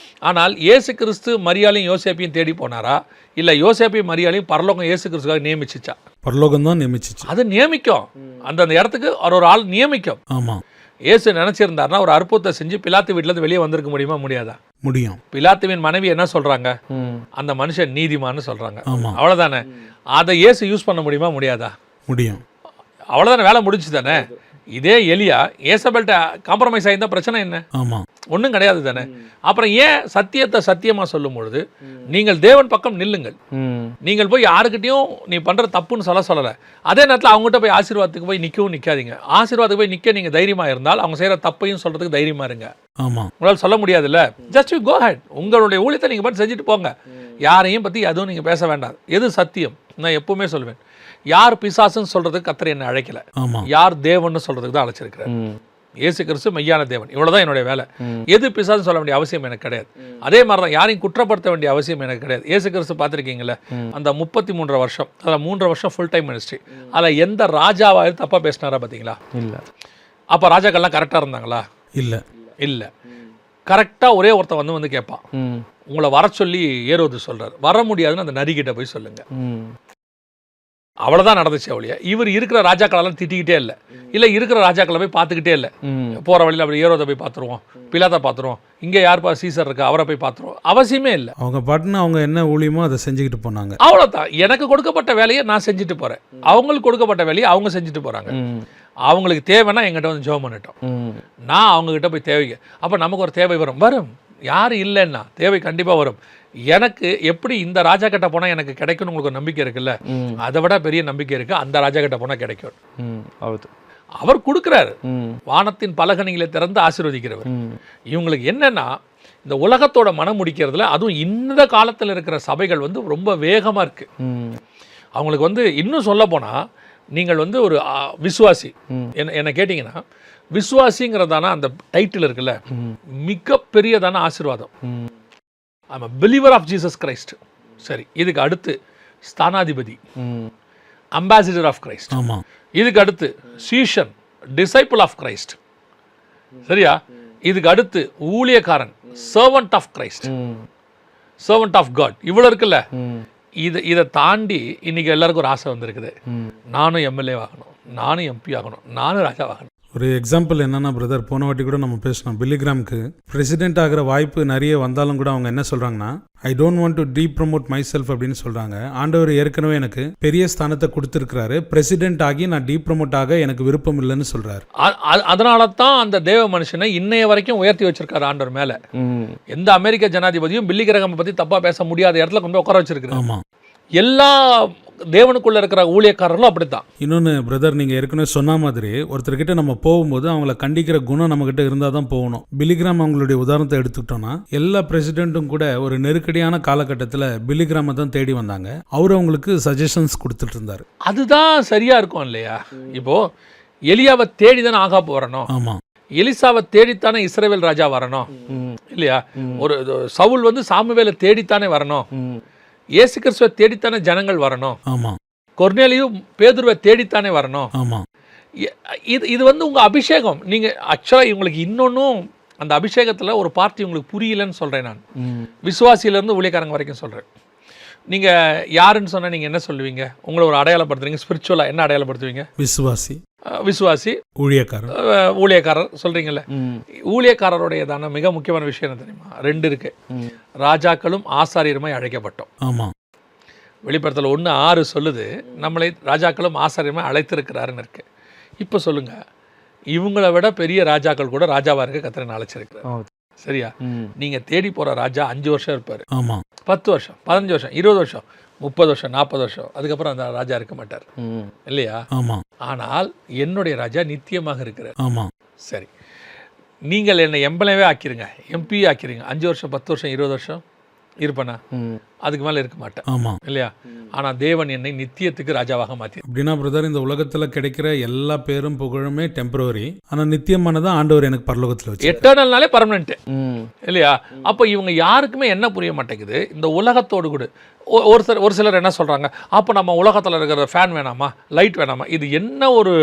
ஆனால் இயேசு கிறிஸ்து மரியாளையும் யோசேப்பையும் தேடி போனாரா, இல்ல யோசேப்பையும் மரியாளையும் பரலோகம் இயேசு கிறிஸ்துக்காக நியமிச்சிச்சா? பரலோகம் தான் நியமிச்சிச்சு. அது நியமிக்கும், அந்த இடத்துக்கு ஒரு ஆள் நியமிக்கும். ஆமா. இயேசு நினைச்சிருந்தாருன்னா ஒரு அற்புதத்தை செஞ்சு பிலாத்து வீட்டுல இருந்து வெளியே வந்திருக்க முடியுமா? முடியாதா? முடியும். பிலாத்துவின் மனைவி என்ன சொல்றாங்க? அந்த மனுஷன் நீதிமான்னு சொல்றாங்க. ஆமா. அவ்வளவுதானே. அதை இயேசு யூஸ் பண்ண முடியுமா? முடியாதா? முடியும். அவ்வளவுதானே, வேலை முடிச்சு தானே. இதே எலியா ஏசபெல்ட்ட காம்ப்ரமைஸ் ஆயிருந்தா பிரச்சனை என்ன? ஆமா, ஒன்றும் கிடையாது தானே. அப்புறம் ஏன் சத்தியத்தை சத்தியமா சொல்லும் பொழுது நீங்கள் தேவன் பக்கம் நில்லுங்கள். நீங்கள் போய் யாருக்கிட்டையும் நீ பண்ற தப்புன்னு சொல்லலை. அதே நேரத்தில் அவங்ககிட்ட போய் ஆசீர்வாதத்துக்கு போய் நிற்கவும் நிற்காதீங்க. ஆசீர்வாதத்துக்கு போய் நிற்க நீங்க தைரியமா இருந்தால் அவங்க செய்யற தப்பையும் சொல்றதுக்கு தைரியமா இருங்க. ஆமா, உங்களால் சொல்ல முடியாதுல்ல, ஜஸ்ட் யூ கோ ஹெட். உங்களுடைய ஊழியத்தை நீங்க பாட்டு செஞ்சுட்டு போங்க. யாரையும் பத்தி எதுவும் நீங்க பேச வேண்டாம். எது சத்தியம்? நான் எப்பவுமே சொல்லுவேன், யார் பிசாசுன்னு சொல்றதுக்கு கர்த்தர் என்னை அழைக்கல, யார் தேவன்னு சொல்றதுக்கு தான் அழைச்சிருக்கிறார். இயேசு கிறிஸ்து மெய்யான தேவன், இவ்வளவுதான் என்னுடைய வேலை. எது பிசாசுன்னு சொல்ல வேண்டிய அவசியம் எனக்கு கிடையாது. அதே மாதிரி தான் யாரையும் குற்றப்படுத்த வேண்டிய அவசியம் எனக்கு கிடையாது. இயேசு கிறிஸ்து பார்த்துருக்கீங்களே, அந்த 33 வருஷம், அதில் 3 வருஷம் ஃபுல் டைம் மினிஸ்ட்ரி, அதில் எந்த ராஜாவாவது தப்பா பேசினாரா பார்த்தீங்களா? இல்லை. அப்போ ராஜாக்கள்லாம் கரெக்டாக இருந்தாங்களா? இல்லை. இல்லை. கரெக்டாக ஒரே ஒருத்தன் வந்து கேட்பான், உங்களை வர சொல்லி ஏரோது சொல்றாரு, வர முடியாதுன்னு அந்த நரிகிட்ட போய் சொல்லுங்க. அவ்வளவுதான் நடந்துச்சு. அவளியா இவர் இருக்கிற ராஜாக்களெல்லாம் திட்டிக்கிட்டே இல்லை இருக்கிற ராஜாக்களை போய் பார்த்துக்கிட்டே இல்லை. போற வழியில் அப்படி ஏரோதை போய் பார்த்துருவோம், பிலாத்தை பார்த்துருவோம், இங்கே யார்ப்பா சீசர் இருக்கா அவரை போய் பார்த்துருவோம். அவசியமே இல்லை. அவங்க பாட்டுன்னு அவங்க என்ன ஊழியமோ அதை செஞ்சுக்கிட்டு போனாங்க. அவ்வளோதான். எனக்கு கொடுக்கப்பட்ட வேலையை நான் செஞ்சுட்டு போறேன், அவங்களுக்கு கொடுக்கப்பட்ட வேலையை அவங்க செஞ்சுட்டு போறாங்க. அவங்களுக்கு தேவைன்னா எங்கிட்ட வந்து ஜெபம் பண்ணட்டும், நான் அவங்ககிட்ட போய் தேவைங்க. அப்போ நமக்கு ஒரு தேவை வரும். யாரும் இல்லைன்னா தேவை கண்டிப்பாக வரும். எனக்கு எப்படி இந்த ராஜா கிட்ட போனால் எனக்கு கிடைக்கும்னு உங்களுக்கு ஒரு நம்பிக்கை இருக்குல்ல, அதை விட பெரிய நம்பிக்கை இருக்கு, அந்த ராஜா கிட்ட போனால் கிடைக்கும். அவர் கொடுக்குறாரு, வானத்தின் பலகணிகளை திறந்து ஆசீர்வதிக்கிறவர். இவங்களுக்கு என்னன்னா, இந்த உலகத்தோட மனம் முடிக்கிறதுல, அதுவும் இந்த காலத்தில் இருக்கிற சபைகள் வந்து ரொம்ப வேகமாக இருக்கு. அவங்களுக்கு வந்து இன்னும் சொல்ல போனால், நீங்கள் வந்து ஒரு விசுவாசி என்ன கேட்டிங்கன்னா, விசுவாசிங்கிறதான அந்த டைட்டில் இருக்குல்ல, மிகப்பெரியதான ஆசீர்வாதம். I'm a believer of Jesus Christ. சரி, இதுக்கு அடுத்து ஸ்தானாதிபதி, அம்பாசிடர் ஆஃப் கிரைஸ்ட். இதுக்கு அடுத்து சீஷன், டிசைபிள் ஆஃப் கிரைஸ்ட். சரியா? இதுக்கு அடுத்து ஊழியக்காரன், servant of Christ, servant of God. இவ்வளோ இருக்குல்ல. இதை தாண்டி இன்னைக்கு எல்லாருக்கும் ஒரு ஆசை வந்திருக்குது, நானும் எம்எல்ஏ ஆகணும், நானும் எம்பி ஆகணும், நானும் ராஜாவாகணும். ஒரு எக்ஸாம்பிள் என்னன்னா பிரதர், போன வாட்டி கூட நம்ம பேசணும், பில்லிகிராம்க்கு பிரசிடென்ட் ஆகிற வாய்ப்பு நிறைய வந்தாலும் கூட அவங்க என்ன சொல்றாங்கன்னா, I don't want to depromote myself அப்படின்னு சொல்றாங்க. ஆண்டவர் ஏற்கனவே எனக்கு பெரிய ஸ்தானத்தை கொடுத்துருக்கிறாரு, பிரசிடென்ட் ஆகி நான் டீப்ரமோட் ஆக எனக்கு விருப்பம் இல்லைன்னு சொல்றாரு. அதனால தான் அந்த தேவ மனுஷனை இன்னைய வரைக்கும் உயர்த்தி வச்சிருக்காரு ஆண்டவர் மேல. எந்த அமெரிக்க ஜனாதிபதியும் பில்லிகிராம் பத்தி தப்பா பேச முடியாத இடத்துல கொண்டு உட்கார வச்சிருக்காரு. ஆமா, எல்லா தேவனுக்குள்ள இருக்கிற ஊழியக்காரர்களும் அப்படித்தான். இன்னொன்று பிரதர், நீங்க ஏற்கனவே சொன்ன மாதிரி ஒருத்தர்கிட்ட நம்ம போகும்போது அவங்கள கண்டிக்கிற குணம் நம்ம கிட்ட இருந்தால் தான் போகணும். பில்லிகிராம் அவங்களுடைய உதாரணத்தை எடுத்துக்கிட்டோம்னா, எல்லா பிரசிடென்ட்டும் கூட ஒரு நெருக்கடியான காலகட்டத்தில் பில்லிகிராமை தான் தேடி வந்தாங்க. அவர் அவங்களுக்கு சஜஷன்ஸ் கொடுத்துட்டு இருந்தாரு. அதுதான் சரியா இருக்கும் இல்லையா? இப்போ எலியாவை தேடிதானே ஆகாப் வரணும், ஆமா எலிசாவை தேடித்தானே இஸ்ரவேல் ராஜா வரணும் இல்லையா? ஒரு சவுல் வந்து சாமுவேலை தேடித்தானே வரணும், இயேசு கிறிஸ்துவை தேடித்தானே ஜனங்கள் வரணும், ஆமா கொர்நேலியும் பேதுருவை தேடித்தானே வரணும். ஆமா இது வந்து உங்க அபிஷேகம். நீங்க ஆக்சுவலா இவங்களுக்கு இன்னொன்னும் அந்த அபிஷேகத்துல ஒரு பார்ட்டி உங்களுக்கு புரியலன்னு சொல்றேன். நான் விசுவாசியில இருந்து ஊழியக்காரங்க வரைக்கும் சொல்றேன். நீங்க யாருன்னு சொன்னா நீங்க என்ன சொல்லுவீங்க? உங்களை ஒரு அடையாளப்படுத்துறீங்க, ஸ்பிரிச்சுவலா என்ன அடையாளப்படுத்துவீங்க? விசுவாசி, ஊழியக்காரர் சொல்றீங்கல்ல. ஊழியக்காரருடையதான மிக முக்கியமான விஷயம் என்ன தெரியுமா? 2 இருக்கு. ராஜாக்களும் ஆசாரியருமாய் அழைக்கப்பட்டோம். ஆமா வெளிப்படுத்தல 1:6 சொல்லுது, நம்மளை ராஜாக்களும் ஆசாரியருமாய் அழைத்திருக்கிறாருன்னு இருக்கு. இப்போ சொல்லுங்க, இவங்களை விட பெரிய ராஜாக்கள் கூட ராஜாவா இருக்க கர்த்தர் அழைச்சிருக்கிறார். சரியா? நீங்க தேடி போற ராஜா 5 வருஷம் இருப்பாரு, 10 வருஷம், 15 வருஷம், 20 வருஷம், 30 வருஷம், 40 வருஷம், அதுக்கப்புறம் அந்த ராஜா இருக்க மாட்டார் இல்லையா? ஆனால் என்னுடைய ராஜா நித்தியமாக இருக்கிறார். சரி, நீங்கள் என்னை எம்பளவே ஆக்கிருங்க, எம்பி ஆக்கிருங்க, 5 வருஷம், 10 வருஷம், 20 வருஷம் இருப்பேனா? அதுக்கு மேல இருக்க மாட்டேன் இல்லையா? ஆனா தேவன் என்னை நித்தியத்துக்கு ராஜாவாக மாத்தி. அப்படின்னா பிரதர், இந்த உலகத்துல கிடைக்கிற எல்லா பேரும் புகழுமே டெம்பரவரி, ஆனா நித்தியமானது ஆண்டவர் எனக்கு பரலோகத்துல வச்சு. எட்டர்னல்னாலே பர்மனன்ட் இல்லையா? அப்ப இவங்க யாருக்குமே என்ன புரிய மாட்டேங்குது, இந்த உலகத்தோடு கூட ஒரு சிலர் என்ன சொல்றாங்க, அப்ப நம்ம உலகத்துல இருக்கிற ஃபேன் வேணாமா, லைட் வேணாமா? இது என்ன ஒரு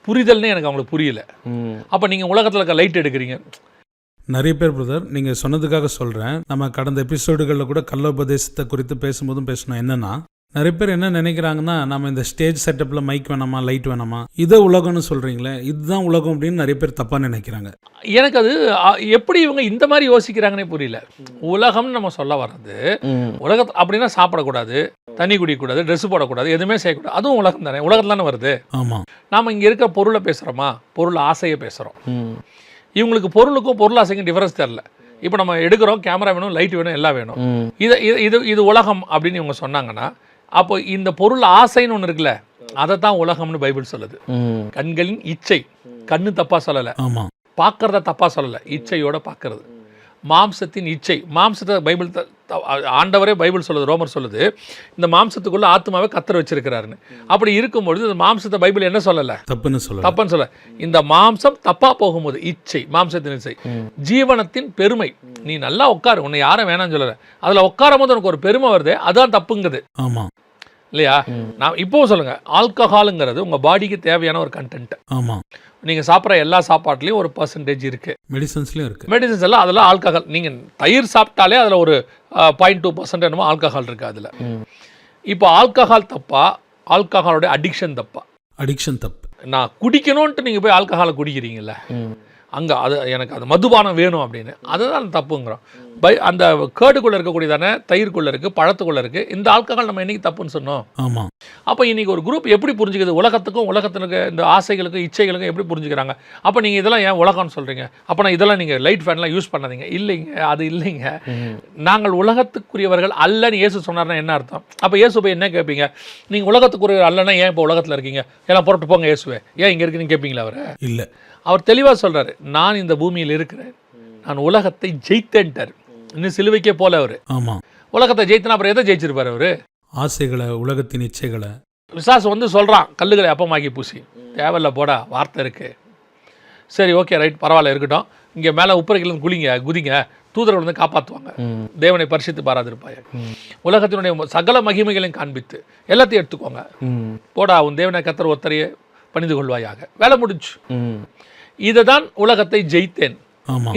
புரிதல்னு எனக்கு அவங்களுக்கு புரியல. அப்ப நீங்க உலகத்துல இருக்க லைட் எடுக்கிறீங்க. நிறைய பேர் பிரதர், நீங்கள் சொன்னதுக்காக சொல்கிறேன். நம்ம கடந்த எபிசோடுகளில் கூட கள்ளோபதேசத்தை குறித்து பேசும்போதும் பேசணும். என்னன்னா, நிறைய பேர் என்ன நினைக்கிறாங்கன்னா, நம்ம இந்த ஸ்டேஜ் செட்டப்பில் மைக் வேணாமா, லைட் வேணாமா, இதை உலகம்னு சொல்கிறீங்களே, இதுதான் உலகம் அப்படின்னு நிறைய பேர் தப்பாக நினைக்கிறாங்க. எனக்கு அது எப்படி இவங்க இந்த மாதிரி யோசிக்கிறாங்கன்னே புரியல. உலகம்னு நம்ம சொல்ல வர்றது, உலகத்தில் அப்படின்னா சாப்பிடக்கூடாது, தண்ணி குடிக்கக்கூடாது, ட்ரெஸ் போடக்கூடாது, எதுவுமே செய்யக்கூடாது, அதுவும் உலகம் தானே. உலகத்தில் தானே வருது. ஆமாம். நாம் இங்கே இருக்க பொருளை பேசுகிறோமா, பொருள் ஆசையை பேசுகிறோம். இவங்களுக்கு பொருளுக்கும் பொருளாசைக்கும் டிஃபரன்ஸ் தெரியல. இப்போ நம்ம எடுக்கிறோம், கேமரா வேணும், லைட் வேணும், எல்லாம் வேணும். இது உலகம் அப்படின்னு இவங்க சொன்னாங்கன்னா, அப்போ இந்த பொருள் ஆசைன்னு ஒன்று இருக்குல்ல, அதை தான் உலகம்னு பைபிள் சொல்லுது. கண்களின் இச்சை, கண்ணு தப்பா சொல்லலை, பார்க்கறத தப்பா சொல்லலை, இச்சையோட பார்க்கறது. மாம்சத்தின் இச்சை, மாம்சத்தை பைபிள் ஆண்டவரே பைபிள் சொல்லுது, ரோமர் சொல்லுது, இந்த மாம்சத்துக்குள்ள ஆத்மாவை கர்த்தர் வச்சிருக்கிறாருன்னு. அப்படி இருக்கும்பொழுது இந்த மாம்சத்தை பைபிள் என்ன சொல்லலை, தப்புன்னு சொல்ல. இந்த மாம்சம் தப்பா போகும்போது இச்சை, மாம்சத்தின் இச்சை, ஜீவனத்தின் பெருமை. நீ நல்லா உட்காரு, உன்னை யாரும் வேணாம்னு சொல்லல, அதுல உட்காரும் போது உனக்கு ஒரு பெருமை வருது, அதான் தப்புங்குது. ஆமா இல்லையா? நான் இப்போ சொல்லுங்க, ஆல்கஹாலுங்கிறது உங்க பாடிக்கு தேவையான ஒரு கண்டென்ட். ஆமா, நீங்க சாப்பிட்ற எல்லா சாப்பாட்டுலயும் ஒரு பர்சன்டேஜ் இருக்கு, மெடிசன்ஸ்லயும் இருக்கு. மெடிசன்ஸ் எல்லாம் அதெல்லாம் ஆல்கஹால். நீங்க தயிர் சாப்பிட்டாலே அதுல ஒரு 0.2% என்னமோ ஆல்கஹால் இருக்கு அதுல. இப்போ ஆல்கஹால் தப்பா, ஆல்கஹாலோட அடிக்ஷன் தப்பா? அடிக்ஷன் தப்பு. நான் குடிக்கணும்ட்டு நீங்க போய் ஆல்கஹாலை குடிக்கிறீங்கல்ல, அங்க அது எனக்கு அது மதுபானம் வேணும் அப்படின்னு, அதுதான் தப்புங்கிறோம். அந்த கேர்டுக்குள்ள இருக்கக்கூடியதானே தயிர்க்குள்ள இருக்கு, பழத்துக்குள்ள இருக்கு. இந்த ஆல்கஹால் நம்ம என்னைக்கு தப்புன்னு சொன்னோம்? ஆமா. அப்போ இன்னைக்கு ஒரு குரூப் எப்படி புரிஞ்சுக்குது, உலகத்துக்கும் உலகத்தினுக்கு இந்த ஆசைகளுக்கும் இச்சைகளுக்கும் எப்படி புரிஞ்சுக்கிறாங்க? அப்போ நீங்க இதெல்லாம் ஏன் உலகம்னு சொல்றீங்க? அப்போ இதெல்லாம் நீங்க லைட் ஃபேன்லாம் யூஸ் பண்ணாதீங்க. இல்லைங்க, அது இல்லைங்க. நாங்கள் உலகத்துக்குரியவர்கள் அல்லன்னு இயேசு சொன்னார்னா என்ன அர்த்தம்? அப்போ இயேசு போய் என்ன கேட்பீங்க? நீங்க உலகத்துக்குரியவர் அல்லன்னா ஏன் இப்போ உலகத்துல இருக்கீங்க? எல்லாம் புறட்டு போங்க இயேசுவே, ஏன் இங்க இருக்குன்னு கேட்பீங்களா? அவரை இல்லை. அவர் தெளிவாக சொல்றாரு, நான் இந்த பூமியில் இருக்கிறேன், நான் உலகத்தை ஜெயித்தேன்ட்டார். இன்னும் சிலுவைக்கே போல அவரு. ஆமா, உலகத்தை ஜெயித்தனா அப்புறம் எதை ஜெயிச்சிருப்பாரு அவரு? ஆசைகளை, உலகத்தின் இச்சைகளை. விசாசு வந்து சொல்றான், கல்லுகளை அப்பமாக்கி பூசி. தேவையில்ல போடா, வார்த்தை இருக்கு. சரி, ஓகே, ரைட், பரவாயில்ல, இருக்கட்டும். இங்க மேல உப்பரைக்கிலும் குதிங்க, தூதர்கள் வந்து காப்பாற்றுவாங்க. தேவனை பரிசுத்து பாராதிருப்பாய, உலகத்தினுடைய சகல மகிமைகளையும் காண்பித்து எல்லாத்தையும் எடுத்துக்கோங்க, போடா, உன் தேவனை கர்த்தர் ஒருத்தரையே பணிந்து கொள்வாயாக, வேலை முடிஞ்சு. இதை தான் உலகத்தை ஜெயித்தேன்.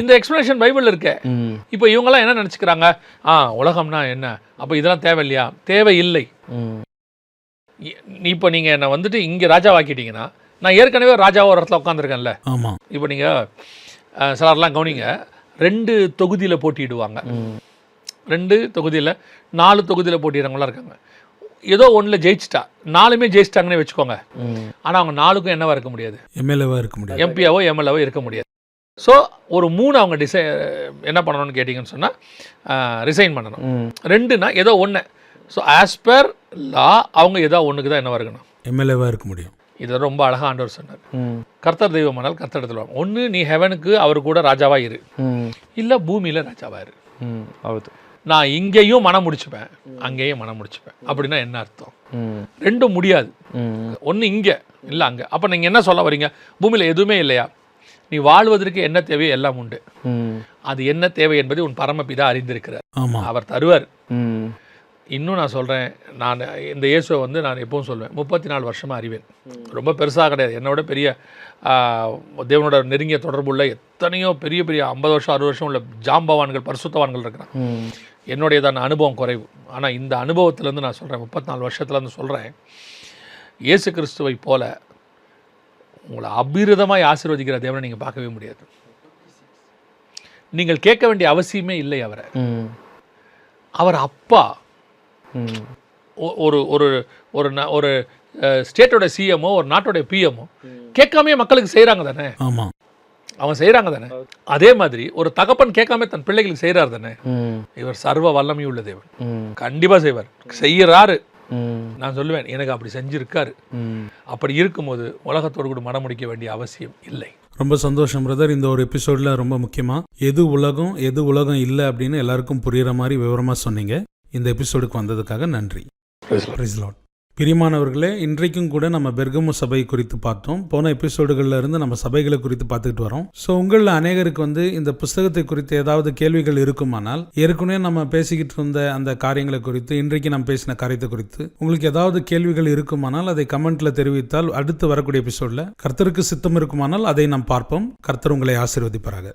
இந்த எக்ஸ்பிளனேஷன் பைபிள் இருக்க. இப்போ இவங்கெல்லாம் என்ன நினைச்சுக்கிறாங்க, உலகம்னா என்ன, அப்போ இதெல்லாம் தேவையில்லையா? தேவையில்லை. இப்போ நீங்க என்ன வந்துட்டு இங்க ராஜாவாக்கிட்டீங்கன்னா, நான் ஏற்கனவே ராஜாவா ஒரு இடத்துல உட்காந்துருக்கேன்ல. இப்போ நீங்க சிலர்லாம் கவனிங்க, 2 தொகுதியில் போட்டிடுவாங்க, 2 தொகுதியில் 4 தொகுதியில் போட்டிடுறவங்களாம் இருக்காங்க. ஏதோ ஒன்றில் ஜெயிச்சிட்டா, 4மே ஜெயிச்சிட்டாங்கன்னே வச்சுக்கோங்க. ஆனால் அவங்க 4க்கும் என்னவா இருக்க முடியாது? எம்எல்ஏவா இருக்க முடியாது, எம்பியாவோ எம்எல்ஏவோ இருக்க முடியாது. ஸோ ஒரு 3 அவங்க என்ன பண்ணணும்னு கேட்டிங்கன்னு சொன்னால் ரிசைன் பண்ணணும். 2னா ஏதோ ஒன்று. ஸோ ஆஸ் பர் லா அவங்க ஏதோ ஒன்றுக்கு தான் என்னவா இருக்கணும்? எம்எல்ஏவா இருக்க முடியும். இதை ரொம்ப அழகாக ஆண்டவர் சொன்னார். கர்த்தர் தெய்வமானால் கர்த்தர் இடத்துல வாங்க. ஒன்று நீ ஹெவனுக்கு அவர் கூட ராஜாவா இரு, இல்லை பூமியில் ராஜாவா இரு. நான் இங்கேயும் மனம் முடிச்சுப்பேன், அங்கேயும் மனம் முடிச்சுப்பேன். அப்படின்னா என்ன அர்த்தம்? ரெண்டும் முடியாது. ஒன்று இங்கே இல்லை அங்கே. அப்போ நீங்கள் என்ன சொல்ல வரீங்க? பூமியில் எதுவுமே இல்லையா? நீ வாழ்வதற்கு என்ன தேவையோ எல்லாம் உண்டு. அது என்ன தேவை என்பதை உன் பரமபிதா அறிந்திருக்கிறார். அவர் தருவார். இன்னும் நான் சொல்கிறேன், நான் இந்த இயேசுவை வந்து நான் எப்பவும் சொல்லுவேன், 34 வருஷமாக அறிவேன். ரொம்ப பெருசாக கிடையாது. என்னோட பெரிய தேவனோட நெருங்கிய தொடர்புள்ள எத்தனையோ பெரிய பெரிய 50 வருஷம் 60 வருஷம் உள்ள ஜாம்பவான்கள் பரிசுத்தவான்கள் இருக்கிறான். என்னுடையதான அனுபவம் குறைவு. ஆனால் இந்த அனுபவத்திலேருந்து நான் சொல்கிறேன், 34 வருஷத்துலேருந்து சொல்கிறேன், இயேசு கிறிஸ்துவை போல உங்களை அபிரிதமாய் ஆசீர்வதிக்கிற தேவனை நீங்கள் பார்க்கவே முடியாது. நீங்கள் கேட்க வேண்டிய அவசியமே இல்லை அவரை. அவர் அப்பா. ஒரு ஒரு ஒரு ஒரு ஸ்டேட்டோட சிஎம்ஓ, ஒரு நாட்டோட பிஎம்ஓ கேட்காமே மக்களுக்கு செய்கிறாங்க தானே? ஆமாம், அவன் செய்கிறாங்க தானே? அதே மாதிரி ஒரு தகப்பன் கேட்காம தன் பிள்ளைகளுக்கு செய்கிறார் தானே? இவர் சர்வ வல்லமையுள்ள தேவன், கண்டிப்பாக செய்வார், செய்யறாரு. நான் சொல்லுவேன், எனக்கு அப்படி செஞ்சிருக்காரு. அப்படி இருக்கும்போது உலகத்தோடு கூட மனம் முடிக்க வேண்டிய அவசியம் இல்லை. ரொம்ப சந்தோஷம் பிரதர். இந்த ஒரு எபிசோடில் ரொம்ப முக்கியமாக எது உலகம் இல்லை அப்படின்னு எல்லாருக்கும் புரிகிற மாதிரி விவரமாக சொன்னீங்க. இந்த எபிசோடுக்கு வந்ததுக்காக நன்றி. Praise lord. பிரியமானவர்களே, இன்றைக்கும் கூட நம்ம பெர்கமு சபை குறித்து பார்த்தோம். போன எபிசோடுகளில் இருந்து நம்ம சபைகளை குறித்து பார்த்துக்கிட்டு வரோம். ஸோ உங்களில் அநேகருக்கு வந்து இந்த புஸ்தகத்தை குறித்து ஏதாவது கேள்விகள் இருக்குமானால், ஏற்கனவே நம்ம பேசிக்கிட்டு இருந்த அந்த காரியங்களை குறித்து, இன்றைக்கு நம்ம பேசின காரியத்தை குறித்து உங்களுக்கு ஏதாவது கேள்விகள் இருக்குமானால் அதை கமெண்ட்ல தெரிவித்தால் அடுத்து வரக்கூடிய எபிசோடில் கர்த்தருக்கு சித்தம் இருக்குமானால் அதை நாம் பார்ப்போம். கர்த்தர் உங்களை ஆசீர்வதிப்பாராக.